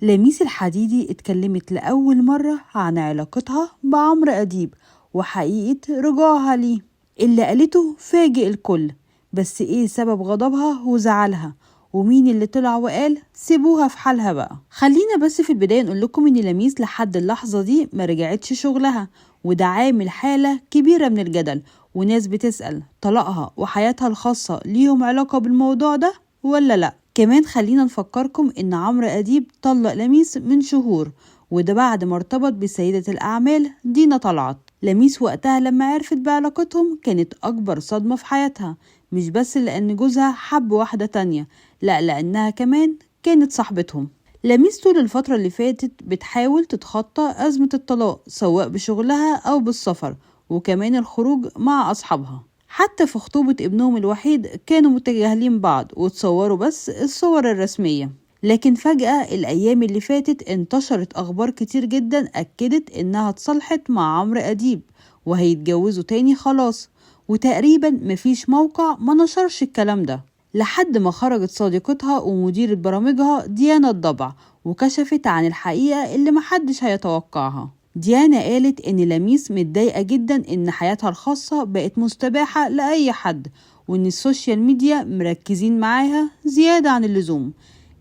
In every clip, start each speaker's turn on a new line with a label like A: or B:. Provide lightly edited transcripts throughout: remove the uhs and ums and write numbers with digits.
A: لميس الحديدي اتكلمت لأول مرة عن علاقتها بعمرو أديب وحقيقة رجوعها ليه. اللي قالته فاجئ الكل، بس ايه سبب غضبها وزعلها؟ ومين اللي طلع وقال سيبوها في حالها بقى؟ خلينا بس في البداية نقول لكم ان لميس لحد اللحظة دي ما رجعتش شغلها، وده عامل حالة كبيرة من الجدل، وناس بتسأل طلاقها وحياتها الخاصة ليهم علاقة بالموضوع ده ولا لا. كمان خلينا نفكركم ان عمرو أديب طلق لميس من شهور، وده بعد ما ارتبط بسيدة الأعمال دينا طلعت. لميس وقتها لما عرفت بعلاقتهم كانت أكبر صدمة في حياتها، مش بس لأن جوزها حب واحدة تانية، لا، لأنها كمان كانت صاحبتهم. لميس طول الفترة اللي فاتت بتحاول تتخطى أزمة الطلاق، سواء بشغلها أو بالسفر، وكمان الخروج مع أصحابها. حتى في خطوبة ابنهم الوحيد كانوا متجاهلين بعض وتصوروا بس الصور الرسمية. لكن فجأة الأيام اللي فاتت انتشرت أخبار كتير جدا أكدت إنها اتصالحت مع عمرو أديب وهيتجوزوا تاني خلاص، وتقريبا مفيش موقع ما نشرش الكلام ده، لحد ما خرجت صديقتها ومديرة برامجها ديانا الضبع وكشفت عن الحقيقة اللي محدش هيتوقعها. ديانا قالت إن لميس متضايقة جدا إن حياتها الخاصة بقت مستباحة لأي حد، وإن السوشيال ميديا مركزين معاها زيادة عن اللزوم.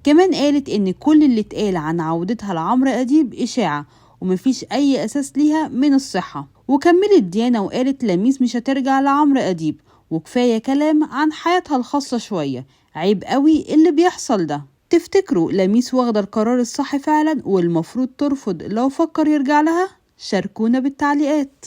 A: كمان قالت إن كل اللي اتقال عن عودتها لعمرو أديب إشاعة ومفيش أي أساس ليها من الصحة. وكملت ديانا وقالت لميس مش هترجع لعمرو أديب، وكفاية كلام عن حياتها الخاصة شوية، عيب قوي اللي بيحصل ده. تفتكروا لميس واخدة القرار الصح فعلا والمفروض ترفض لو فكر يرجع لها؟ شاركونا بالتعليقات.